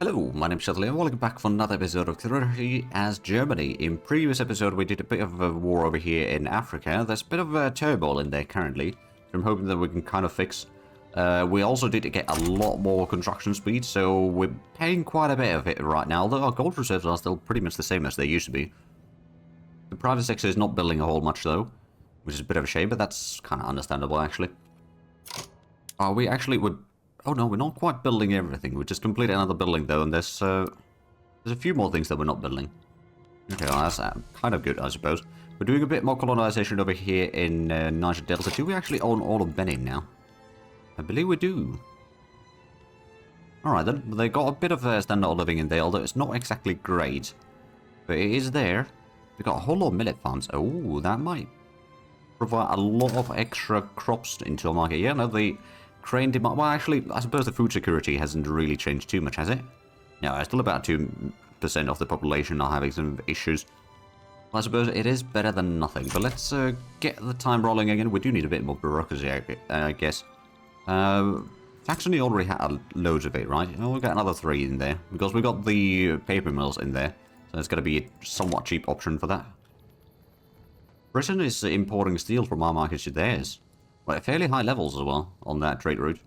Hello, my name's Shuttley and welcome back for another episode of Hurrahs as Germany. In previous episode we did a bit of a war over here in Africa. There's a bit of a turmoil in there currently. I'm hoping that we can kind of fix. We also did get a lot more construction speed, so we're paying quite a bit of it right now, although our gold reserves are still pretty much the same as they used to be. The private sector is not building a whole much though, which is a bit of a shame, but that's kind of understandable actually. We actually would... Oh no, we're not quite building everything. We just completed another building though, and there's a few more things that we're not building. Okay, well, that's kind of good, I suppose. We're doing a bit more colonization over here in Niger Delta. Do we actually own all of Benin now? I believe we do. Alright then, they got a bit of standard of living in there, although it's not exactly great. But it is there. They got a whole lot of millet farms. Oh, that might provide a lot of extra crops into our market. Yeah, no, the grain demand... Well, actually, I suppose the food security hasn't really changed too much, has it? No, still about 2% of the population are having some issues. I suppose it is better than nothing, but let's get the time rolling again. We do need a bit more bureaucracy, I guess. Saxony already had loads of it, right? Oh, we'll get another 3 in there, because we got the paper mills in there, so it's going to be a somewhat cheap option for that. Britain is importing steel from our market to theirs. Well, at fairly high levels as well on that trade route,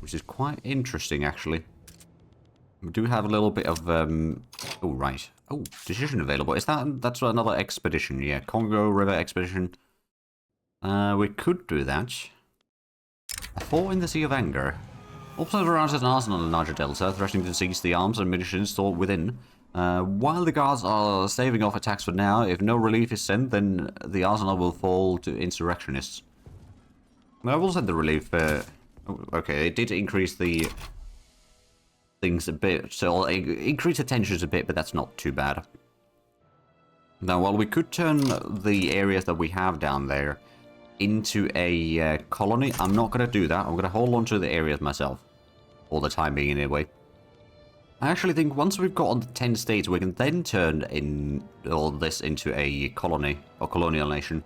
which is quite interesting actually. We do have a little bit of oh right, oh, decision available. Is that's another expedition? Yeah, Congo River expedition. We could do that. A fort in the Sea of Anger. Also around an arsenal in the Niger Delta, threatening to seize the arms and munitions stored within. While the guards are staving off attacks for now, if no relief is sent, then the arsenal will fall to insurrectionists. I will send the relief. Okay, it did increase the things a bit, so I'll increase the tensions a bit, but that's not too bad. Now, while we could turn the areas that we have down there into a colony, I'm not going to do that. I'm going to hold on to the areas myself, for the time being anyway. I actually think once we've got on the 10 states, we can then turn all this into a colony, or colonial nation.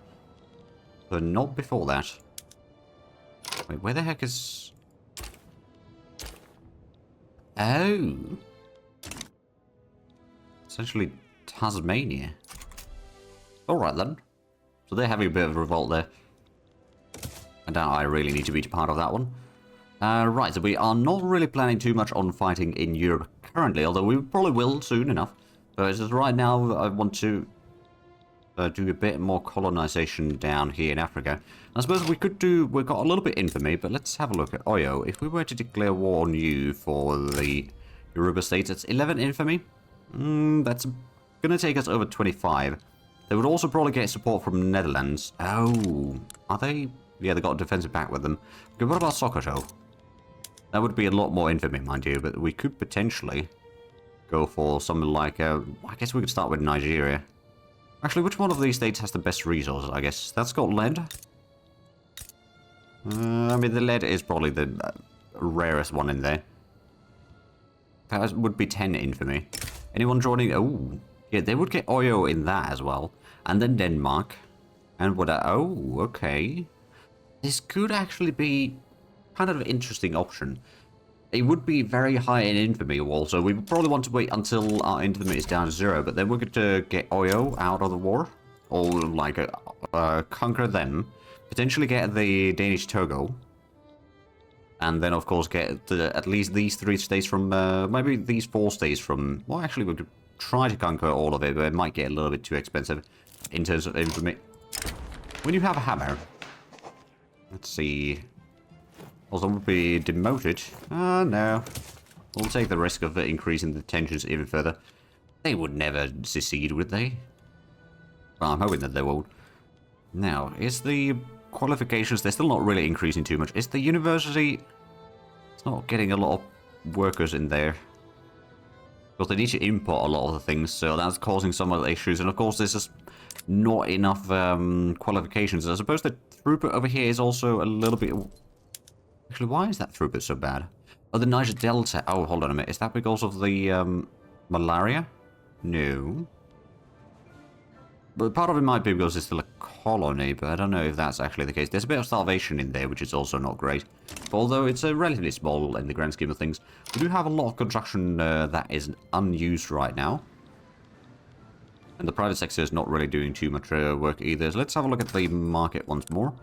But not before that. Wait, where the heck is... Oh! Essentially Tasmania. Alright then. So they're having a bit of a revolt there. I doubt I really need to be part of that one. Right, so we are not really planning too much on fighting in Europe currently, although we probably will soon enough. But just right now, I want to do a bit more colonization down here in Africa. I suppose we could do... We've got a little bit infamy, but let's have a look at Oyo. If we were to declare war on you for the Yoruba states, it's 11 infamy. That's going to take us over 25. They would also probably get support from the Netherlands. Oh, are they... Yeah, they got a defensive back with them. Okay, what about Sokoto? That would be a lot more infamy, mind you, but we could potentially go for something like... I guess we could start with Nigeria. Actually, which one of these states has the best resources, I guess? That's got lead. I mean, the lead is probably the rarest one in there. That would be 10 infamy. Anyone joining? Oh, yeah, they would get Oyo in that as well. And then Denmark. And what? Oh, okay. This could actually be kind of an interesting option. It would be very high in infamy also. We would probably want to wait until our infamy is down to 0, but then we're going to get Oyo out of the war. Or, like, conquer them. Potentially get the Danish Togo. And then, of course, get at least these 3 states from... maybe these 4 states from... Well, actually, we could try to conquer all of it, but it might get a little bit too expensive in terms of infamy. When you have a hammer... Let's see... Also, would be demoted. No. We'll take the risk of increasing the tensions even further. They would never secede, would they? Well, I'm hoping that they won't. Now, is the qualifications... They're still not really increasing too much. Is the university... It's not getting a lot of workers in there. Because they need to import a lot of the things, so that's causing some of the issues. And of course, there's just not enough qualifications. I suppose the throughput over here is also a little bit... Actually, why is that throughput so bad? Oh, the Niger Delta. Oh, hold on a minute. Is that because of the malaria? No. But part of it might be because it's still a colony, but I don't know if that's actually the case. There's a bit of starvation in there, which is also not great. Although it's a relatively small in the grand scheme of things. We do have a lot of construction that is unused right now. And the private sector is not really doing too much work either. So let's have a look at the market once more.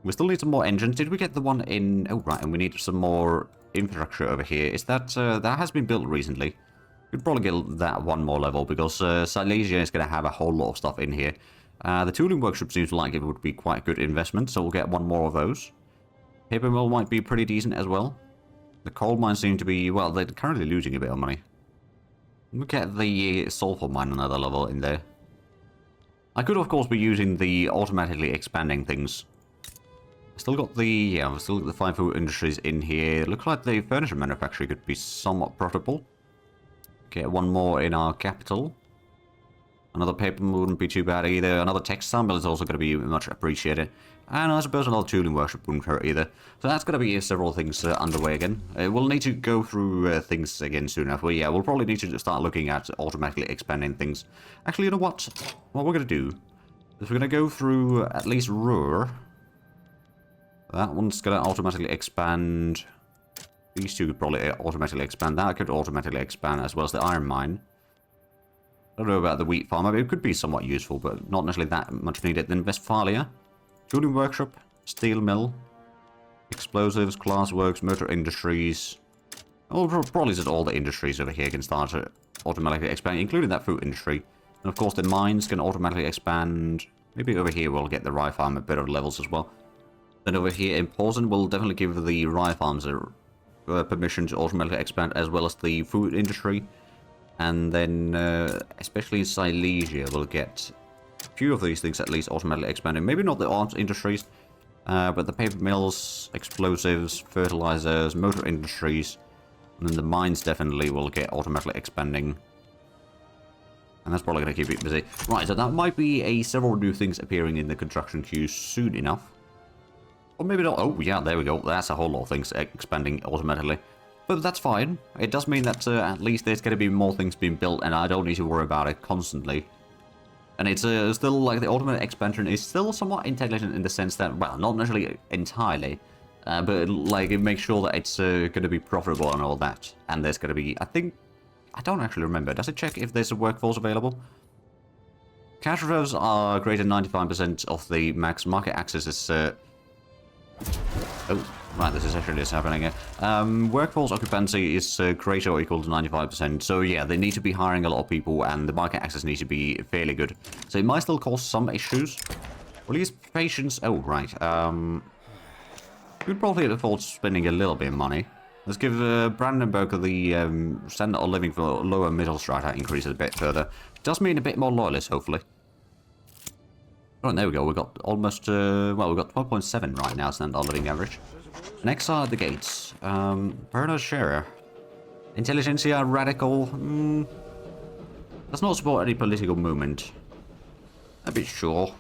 We still need some more engines. Did we get the one in... Oh, right, and we need some more infrastructure over here. Is that... that has been built recently. We'd probably get that one more level, because Silesia is going to have a whole lot of stuff in here. The tooling workshop seems like it would be quite a good investment, so we'll get one more of those. Paper mill might be pretty decent as well. The coal mines seem to be... Well, they're currently losing a bit of money. We'll get the sulfur mine another level in there. I could, of course, be using the automatically expanding things. Still got the, yeah, still got the 5 food industries in here. Looks like the furniture manufacturing could be somewhat profitable. Get one more in our capital. Another paper mill wouldn't be too bad either. Another textile mill is also going to be much appreciated. And I suppose another tooling workshop wouldn't hurt either. So that's going to be several things underway again. We'll need to go through things again soon enough. Well, yeah, we'll probably need to start looking at automatically expanding things. Actually, you know what? What we're going to do is we're going to go through at least Ruhr. That one's going to automatically expand. These two could probably automatically expand. That could automatically expand, as well as the iron mine. I don't know about the wheat farm. I mean, it could be somewhat useful, but not necessarily that much needed. Then Westphalia. Tooling workshop. Steel mill. Explosives, glassworks, motor industries. Oh, probably just all the industries over here can start to automatically expand, including that food industry. And of course, the mines can automatically expand. Maybe over here we'll get the rye farm at better levels as well. Then over here in Posen, we'll definitely give the rye farms permission to automatically expand, as well as the food industry. And then, especially in Silesia, we'll get a few of these things at least automatically expanding. Maybe not the arms industries, but the paper mills, explosives, fertilizers, motor industries. And then the mines definitely will get automatically expanding. And that's probably going to keep it busy. Right, so that might be several new things appearing in the construction queue soon enough. Or maybe not. Oh, yeah, there we go. That's a whole lot of things expanding automatically. But that's fine. It does mean that at least there's going to be more things being built, and I don't need to worry about it constantly. And it's still, like, the automatic expansion is still somewhat intelligent in the sense that, well, not necessarily entirely, but, like, it makes sure that it's going to be profitable and all that. And there's going to be, I think, I don't actually remember. Does it check if there's a workforce available? Cash reserves are greater than 95% of the max. Market access is... Oh, right, this is actually happening here. Workforce occupancy is greater or equal to 95%. So yeah, they need to be hiring a lot of people, and the market access needs to be fairly good. So it might still cause some issues. Well, these patients... Oh, right. We'd probably afford spending a little bit of money. Let's give Brandenburg the standard of living for lower middle strata increase a bit further. It does mean a bit more loyalists, hopefully. Oh, there we go. We've got almost, well, we've got 12.7 right now, standard living average. Next are the gates. Perna Scherer. Intelligentsia radical. Does not support any political movement. A bit sure.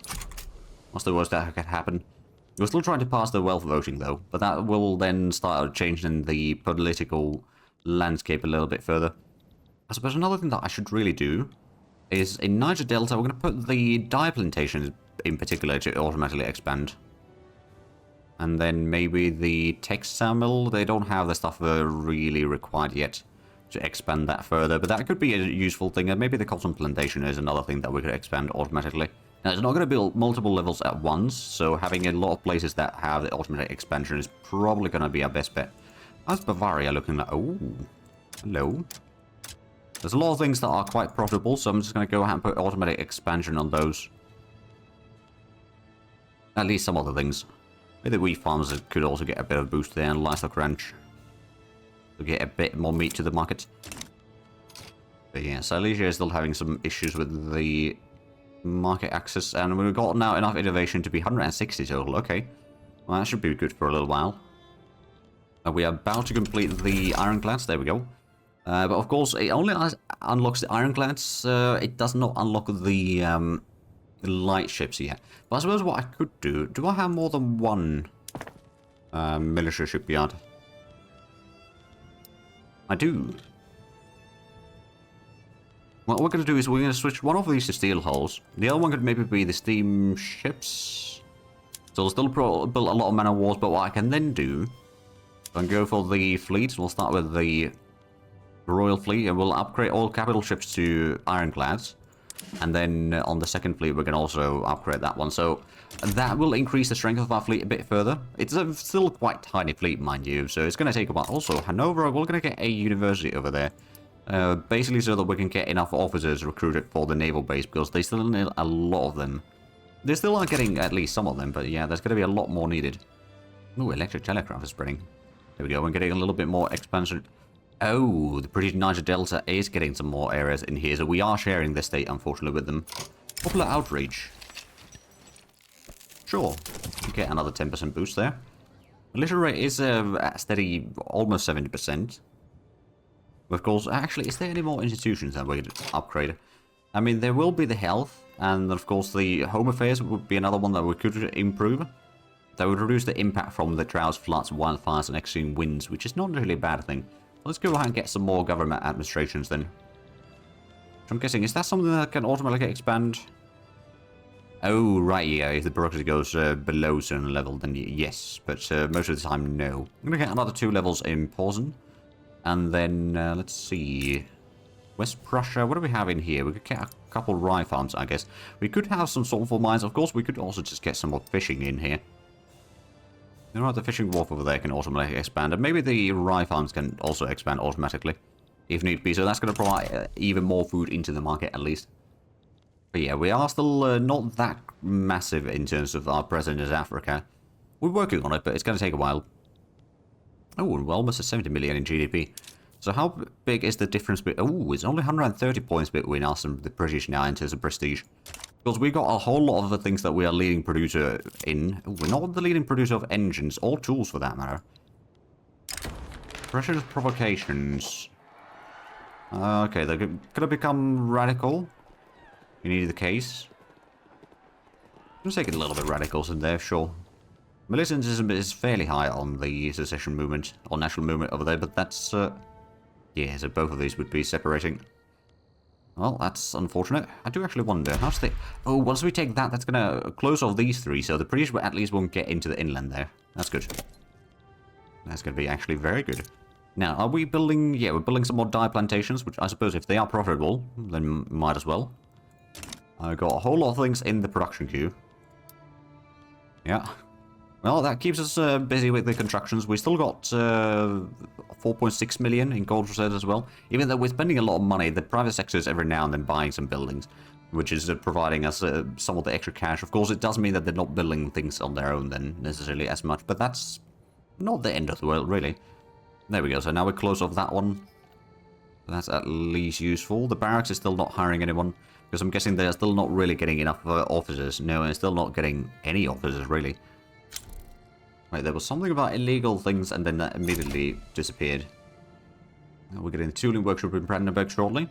What's the worst that could happen? We're still trying to pass the wealth voting, though, but that will then start changing the political landscape a little bit further. I suppose another thing that I should really do is in Niger Delta, we're going to put the dye plantations in particular to automatically expand. And then maybe the textile mill, they don't have the stuff really required yet to expand that further, but that could be a useful thing. And maybe the cotton plantation is another thing that we could expand automatically. Now, it's not going to build multiple levels at once, so having a lot of places that have the automatic expansion is probably going to be our best bet. How's Bavaria looking like? Oh, hello. There's a lot of things that are quite profitable, so I'm just going to go ahead and put automatic expansion on those. At least some other things. Maybe the wheat farms could also get a bit of a boost there, and livestock ranch to get a bit more meat to the market. But yeah, Silesia is still having some issues with the market access, and we've got now enough innovation to be 160 total. Okay, well, that should be good for a little while. We are about to complete the ironclads. There we go. But of course, it only unlocks the ironclads. It does not unlock the light ships yet. But I suppose what I could do... Do I have more than one military shipyard? I do. What we're going to do is we're going to switch one of these to steel hulls. The other one could maybe be the steamships. So we'll still build a lot of man of wars, but what I can then do, I can go for the fleet. We'll start with the Royal Fleet, and we'll upgrade all capital ships to ironclads. And then on the second fleet, we can also upgrade that one. So that will increase the strength of our fleet a bit further. It's a still quite tiny fleet, mind you, so it's going to take a while. Also, Hanover, we're going to get a university over there. Basically so that we can get enough officers recruited for the naval base, because they still need a lot of them. They still are getting at least some of them, but yeah, there's going to be a lot more needed. Ooh, electric telegraph is spreading. There we go, we're getting a little bit more expansion. Oh, the British Niger Delta is getting some more areas in here, so we are sharing this state, unfortunately, with them. Popular outreach. Sure, get another 10% boost there. Militia rate is at steady, almost 70%. Of course, actually, is there any more institutions that we could upgrade? I mean, there will be the health, and of course the home affairs would be another one that we could improve. That would reduce the impact from the droughts, floods, wildfires, and extreme winds, which is not really a bad thing. Let's go ahead and get some more government administrations then. So I'm guessing, is that something that can automatically expand? Oh, right, yeah, if the bureaucracy goes below a certain level, then yes, but most of the time, no. I'm going to get another 2 levels in Posen. And then, let's see, West Prussia, what do we have in here? We could get a couple rye farms, I guess. We could have some sulfur mines. Of course, we could also just get some more fishing in here. You know what, the fishing wharf over there can automatically expand. And maybe the rye farms can also expand automatically, if need be. So that's going to provide even more food into the market, at least. But yeah, we are still not that massive in terms of our presence in Africa. We're working on it, but it's going to take a while. Oh, we're almost at 70 million in GDP. So how big is the difference? Oh, it's only 130 points between us and the British now in terms of prestige. Because we got a whole lot of the things that we are leading producer in. Ooh, we're not the leading producer of engines, or tools for that matter. Pressure provocations. Okay, they're going to become radical. You need the case. Let's take it a little bit radicals in there, sure. Militantism is fairly high on the secession movement, or national movement over there, but that's, yeah, so both of these would be separating. Well, that's unfortunate. I do actually wonder, how's the... Oh, once we take that, that's gonna close off these 3, so the British at least won't get into the inland there. That's good. That's gonna be actually very good. Now, are we building... Yeah, we're building some more dye plantations, which I suppose if they are profitable, then might as well. I've got a whole lot of things in the production queue. Yeah. Well, that keeps us busy with the constructions. We still got 4.6 million in gold reserves as well. Even though we're spending a lot of money, the private sector is every now and then buying some buildings, which is providing us some of the extra cash. Of course, it does mean that they're not building things on their own then necessarily as much, but that's not the end of the world, really. There we go. So now we close off that one. That's at least useful. The barracks is still not hiring anyone, because I'm guessing they're still not really getting enough officers. No, they're still not getting any officers, really. Right, there was something about illegal things, and then that immediately disappeared. We're getting the tooling workshop in Brandenburg shortly.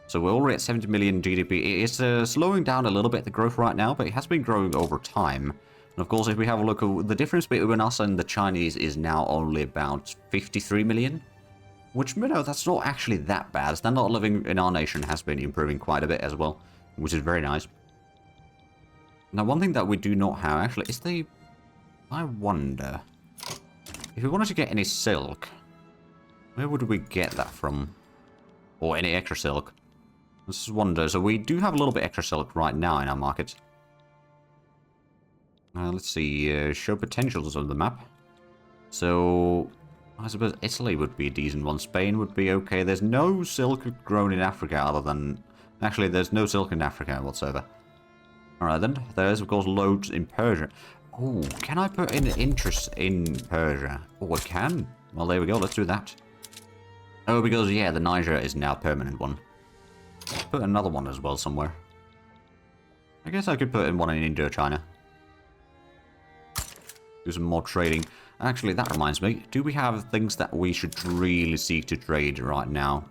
So we're already at 70 million GDP. It is slowing down a little bit, the growth right now, but it has been growing over time. And of course, if we have a look at the difference between us and the Chinese is now only about 53 million. Which, you know, that's not actually that bad. Standard of living in our nation has been improving quite a bit as well, which is very nice. Now, one thing that we do not have, actually, is the... I wonder... If we wanted to get any silk, where would we get that from? Or any extra silk? Let's just wonder. So we do have a little bit extra silk right now in our market. Let's see. Show potentials on the map. So... I suppose Italy would be a decent one. Spain would be okay. There's no silk grown in Africa other than... Actually, there's no silk in Africa whatsoever. Alright then. There's, of course, loads in Persia. Oh, can I put in interest in Persia? Oh, I can. Well, there we go. Let's do that. Oh, because, yeah, the Niger is now a permanent one. Put another one as well somewhere. I guess I could put in one in Indochina. Do some more trading. Actually, that reminds me. Do we have things that we should really seek to trade right now?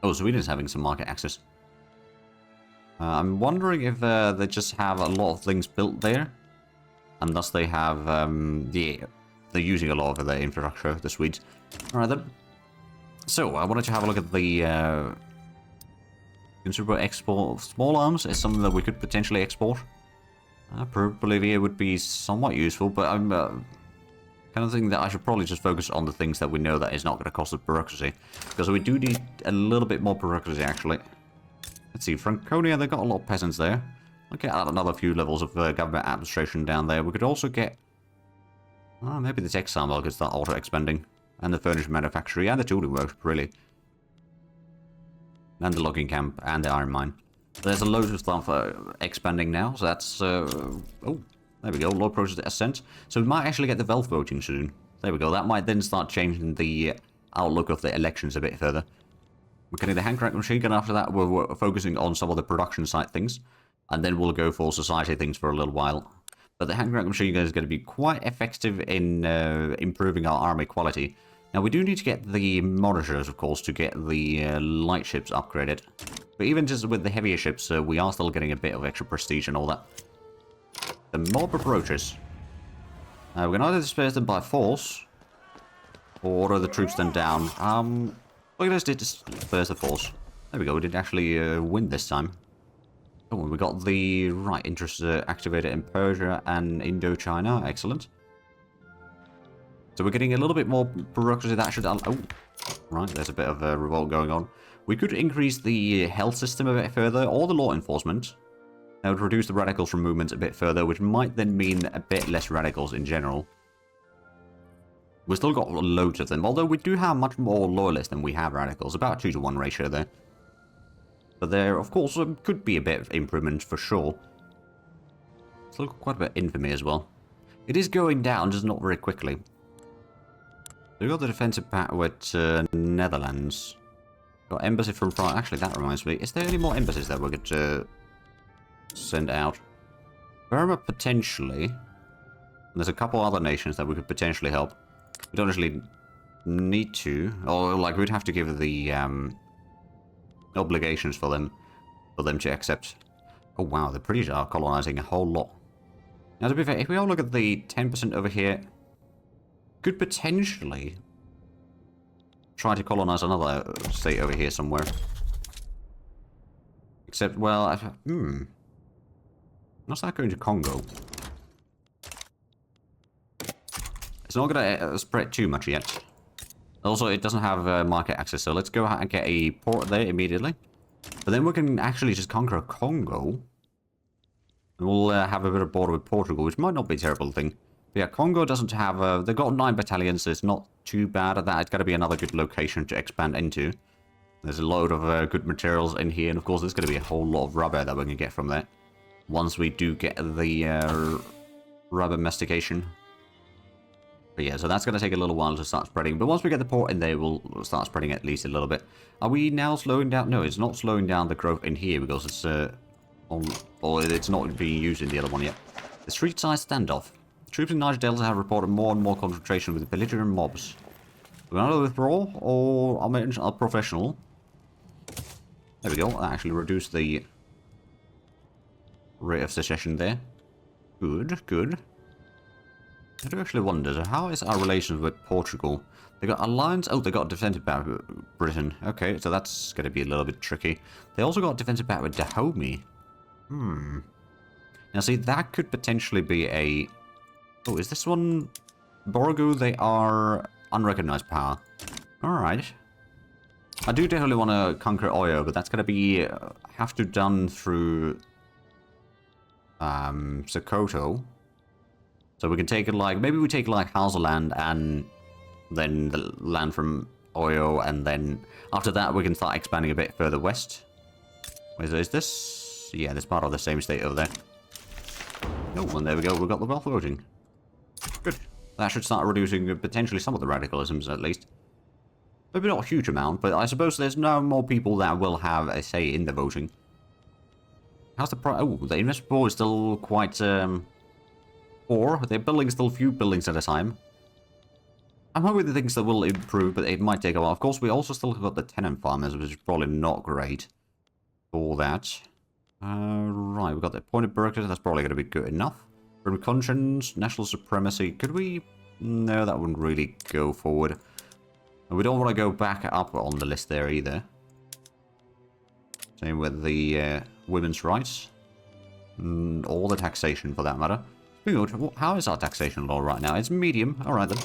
Oh, Sweden's having some market access. I'm wondering if they just have a lot of things built there. And thus they have, yeah, they're using a lot of their infrastructure, the Swedes. Alright then. So, I wanted to have a look at the considerable export of small arms. Is something that we could potentially export. Bolivia would be somewhat useful, but I'm kind of thinking that I should probably just focus on the things that we know that is not going to cost us bureaucracy. Because we do need a little bit more bureaucracy, actually. Let's see, Franconia, they've got a lot of peasants there. I'll get out another few levels of government administration down there. We could also get... maybe the textile mill could start auto-expanding. And the furniture manufactory, and the tooling workshop, really. And the logging camp, and the iron mine. There's a load of stuff expanding now, so that's... oh, there we go, low process ascent. So we might actually get the wealth voting soon. There we go, that might then start changing the outlook of the elections a bit further. We're getting the hand crank machine gun. After that, we're focusing on some of the production site things. And then we'll go for society things for a little while. But the hand crank machine gun is going to be quite effective in improving our army quality. Now, we do need to get the monitors, of course, to get the light ships upgraded. But even just with the heavier ships, we are still getting a bit of extra prestige and all that. The mob approaches. We can either disperse them by force, or order the troops then down. Look at us, did disperse the force. There we go, we did actually win this time. Oh, we got the right interest activated in Persia and Indochina. Excellent. So we're getting a little bit more bureaucracy. That should... oh, right, there's a bit of a revolt going on. We could increase the health system a bit further, or the law enforcement. That would reduce the radicals from movement a bit further, which might then mean a bit less radicals in general. We've still got loads of them, although we do have much more loyalists than we have radicals. About 2-to-1 ratio there. But there, of course, could be a bit of improvement for sure. Still got quite a bit of infamy as well. It is going down, just not very quickly. We got the defensive pact with Netherlands. Got embassy from France. Actually, that reminds me. Is there any more embassies that we could send out? Burma, potentially. And there's a couple other nations that we could potentially help. We don't actually need to. Or, like, we'd have to give the obligations for them to accept. Oh, wow. The British are colonizing a whole lot. Now, to be fair, if we all look at the 10% over here, could potentially try to colonize another state over here somewhere. Except, well, how's that going to Congo? It's not going to spread too much yet. Also, it doesn't have market access, so let's go ahead and get a port there immediately. But then we can actually just conquer Congo. And we'll have a bit of border with Portugal, which might not be a terrible thing. But yeah, Congo doesn't have... they've got 9 battalions, so it's not too bad at that. It's got to be another good location to expand into. There's a load of good materials in here, and of course there's going to be a whole lot of rubber that we can get from there. Once we do get the rubber mastication. But yeah, so that's going to take a little while to start spreading. But once we get the port in there, we'll start spreading at least a little bit. Are we now slowing down? No, it's not slowing down the growth in here because it's it's not being used in the other one yet. The street side standoff. Troops in Niger Delta have reported more and more concentration with belligerent mobs. We're going to withdraw, or I'll mention a professional. There we go. That actually reduced the rate of secession there. Good, good. I do actually wonder, so how is our relations with Portugal? They got alliance. Oh, they got defensive back with Britain. Okay, so that's going to be a little bit tricky. They also got defensive back with Dahomey. Now, see, that could potentially be a... Oh, is this one... Borgo, they are unrecognized power. Alright. I do definitely want to conquer Oyo, but that's going to be... have to done through... Sokoto. So we can take it like... Maybe we take like Hausaland and then the land from Oyo, and then after that we can start expanding a bit further west. Is this... Yeah, this part of the same state over there. Oh, and there we go. We've got the wealth voting. Good. That should start reducing potentially some of the radicalisms, at least. Maybe not a huge amount, but I suppose there's no more people that will have a say in the voting. How's the price? Oh, the investment pool is still quite, poor. They're building still a few buildings at a time. I'm hoping the things that will improve, but it might take a while. Of course, we also still got the tenant farmers, which is probably not great for that. Right, we've got the appointed bureaucracy. That's probably going to be good enough. From conscience, national supremacy. Could we... No, that wouldn't really go forward. And we don't want to go back up on the list there either. Same with the women's rights. And all the taxation for that matter. Good. How is our taxation law right now? It's medium. Alright then.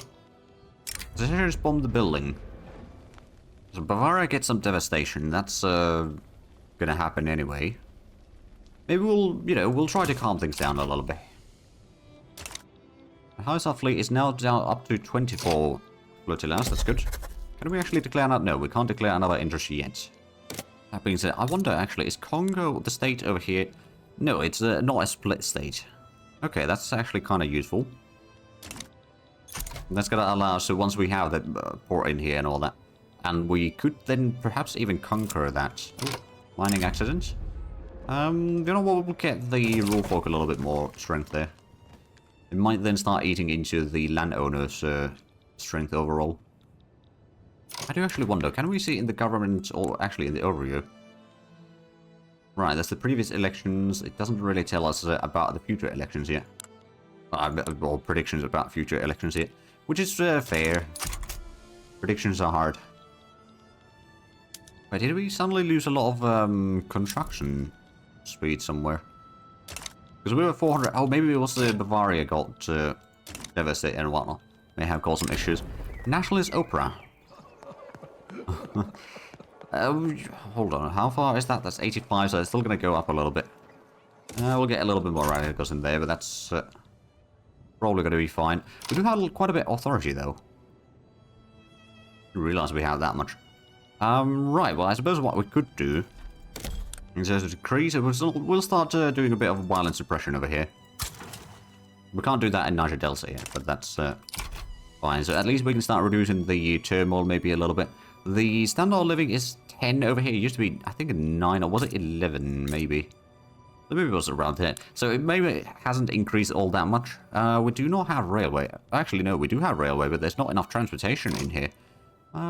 Let's just bomb the building. So Bavaria gets some devastation. That's gonna happen anyway. Maybe we'll, you know, we'll try to calm things down a little bit. How's our fleet? Is now down up to 24 flotillas. That's good. Can we actually declare that? No, we can't declare another interest yet. That being said, I wonder actually, is Congo the state over here? No, it's not a split state. Okay, that's actually kind of useful. That's gonna allow us, so once we have the port in here and all that, and we could then perhaps even conquer that. Ooh, mining accidents. You know what, we'll get the rule folk a little bit more strength there. It might then start eating into the landowner's strength overall. I do actually wonder, can we see in the government, or actually in the overview? Right, that's the previous elections. It doesn't really tell us about the future elections yet. Or predictions about future elections yet. Which is fair. Predictions are hard. Wait, did we suddenly lose a lot of construction speed somewhere? Because we were 400... Oh, maybe it was the Bavaria got devastated and whatnot. May have caused some issues. Nationalist opera. Hold on, how far is that? That's 85, so it's still going to go up a little bit. We'll get a little bit more radicals in there, but that's probably going to be fine. We do have quite a bit of authority, though. Didn't realise we have that much. Right, well, I suppose what we could do is to decrease it. We'll start doing a bit of violent suppression over here. We can't do that in Niger Delta yet, but that's fine. So at least we can start reducing the turmoil maybe a little bit. The standard of living is 10 over here. It used to be, I think, 9, or was it 11, maybe? Maybe it was around 10. So it maybe hasn't increased all that much. We do not have railway. Actually, no, we do have railway, but there's not enough transportation in here.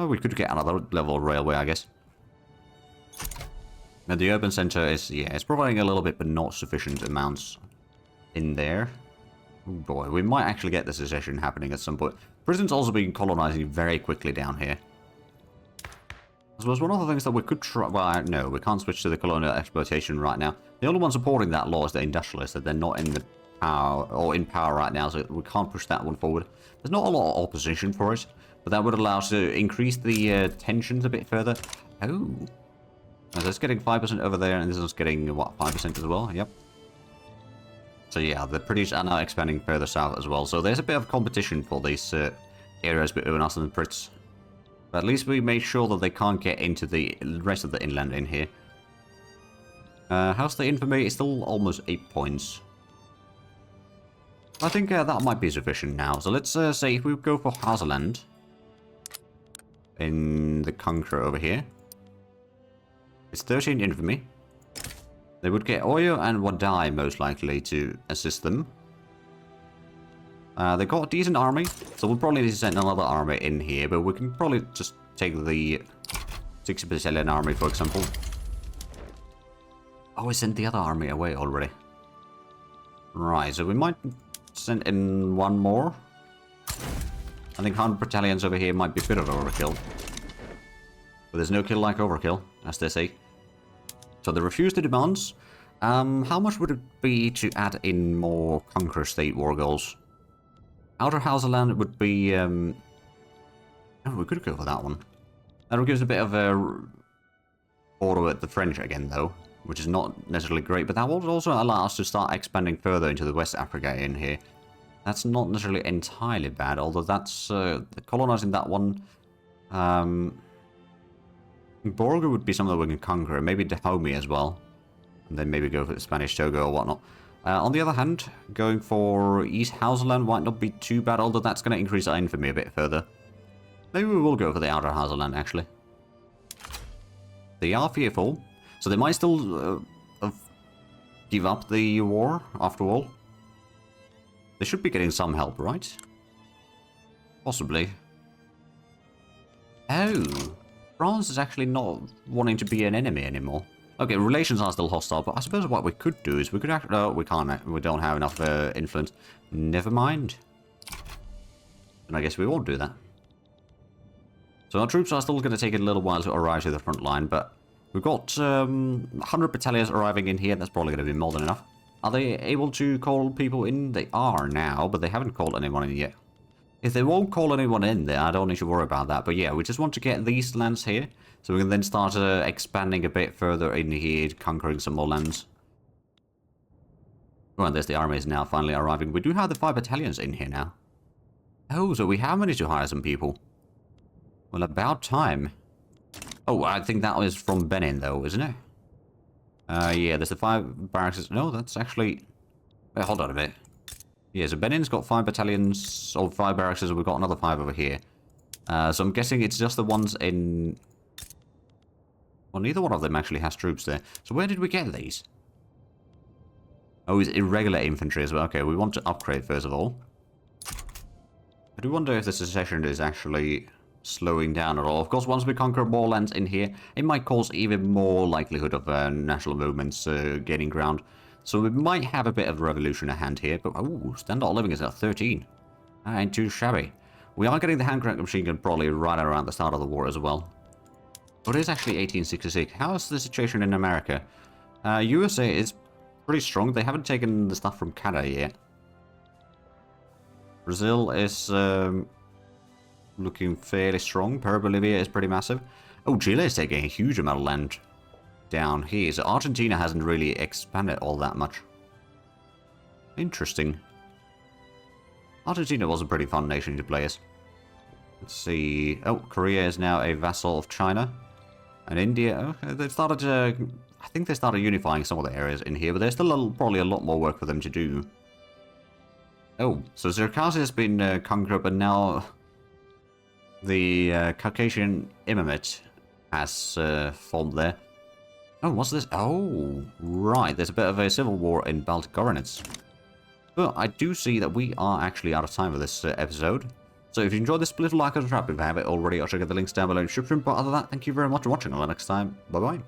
We could get another level of railway, I guess. Now, the urban center is, yeah, it's providing a little bit, but not sufficient amounts in there. Oh boy, we might actually get the secession happening at some point. Britain's also been colonizing very quickly down here. I suppose one of the things that we could try... Well, no, we can't switch to the colonial exploitation right now. The only one supporting that law is the industrialists, that they're not in the power, or in power right now, so we can't push that one forward. There's not a lot of opposition for it, but that would allow us to increase the tensions a bit further. Oh. So it's getting 5% over there, and this is getting, what, 5% as well? Yep. So yeah, the British are now expanding further south as well, so there's a bit of competition for these areas between us and the Brits. But at least we made sure that they can't get into the rest of the inland in here. How's the infamy? It's still almost 8 points. I think that might be sufficient now. So let's say if we go for Hazeland in the Conqueror over here. It's 13 infamy. They would get Oyo and Wadai most likely to assist them. They got a decent army, so we'll probably need to send another army in here, but we can probably just take the 60 Brazilian army, for example. Oh, we sent the other army away already. Right, so we might send in one more. I think 100 battalions over here might be a bit of overkill. But there's no kill like overkill, as they say. So they refuse the demands. How much would it be to add in more Conquer State war goals? Outer Hauserland would be... Oh, we could go for that one. That would give us a bit of a border with the French again, though, which is not necessarily great, but that will also allow us to start expanding further into the West Africa in here. That's not necessarily entirely bad, although that's... colonizing that one... Borgo would be something that we can conquer, maybe Dahomey as well. And then maybe go for the Spanish Togo or whatnot. On the other hand, going for East Hauserland might not be too bad, although that's going to increase our infamy a bit further. Maybe we will go for the Outer Hauserland, actually. They are fearful, so they might still give up the war, after all. They should be getting some help, right? Possibly. Oh, France is actually not wanting to be an enemy anymore. Okay, relations are still hostile, but I suppose what we could do is we could actually... No, we can't. We don't have enough influence. Never mind. And I guess we won't do that. So our troops are still going to take a little while to arrive to the front line, but we've got 100 battalions arriving in here. That's probably going to be more than enough. Are they able to call people in? They are now, but they haven't called anyone in yet. If they won't call anyone in there, I don't need to worry about that. But yeah, we just want to get these lands here, so we can then start expanding a bit further in here, conquering some more lands. Well, there's the armies now finally arriving. We do have the 5 battalions in here now. Oh, so we have managed to hire some people. Well, about time. Oh, I think that was from Benin, though, isn't it? Yeah, there's the 5 barracks. No, that's actually... Wait, hold on a bit. Yeah, so Benin's got 5 battalions, or 5 barracks, and we've got another 5 over here. So I'm guessing it's just the ones in... Well, neither one of them actually has troops there. So where did we get these? Oh, it's irregular infantry as well. Okay, we want to upgrade first of all. I do wonder if the secession is actually slowing down at all. Of course, once we conquer more lands in here, it might cause even more likelihood of national movements gaining ground. So we might have a bit of a revolution at hand here. But, ooh, standard of living is at 13. That ain't too shabby. We are getting the hand-cranked machine gun probably right around the start of the war as well. But it is actually 1866. How is the situation in America? USA is pretty strong. They haven't taken the stuff from Canada yet. Brazil is looking fairly strong. Bolivia is pretty massive. Oh, Chile is taking a huge amount of land down here. So Argentina hasn't really expanded all that much. Interesting. Argentina was a pretty fun nation to play as. Let's see. Oh, Korea is now a vassal of China. And India, oh, they've started to... I think they started unifying some of the areas in here, but there's still probably a lot more work for them to do. Oh, so Circassia has been conquered, but now the Caucasian Imamate has formed there. Oh, what's this? Oh, right. There's a bit of a civil war in Baltic governance. But I do see that we are actually out of time for this episode. So if you enjoyed this, please like and subscribe if you haven't already. I'll check out the links down below in the description. But other than that, thank you very much for watching. Until next time, bye-bye.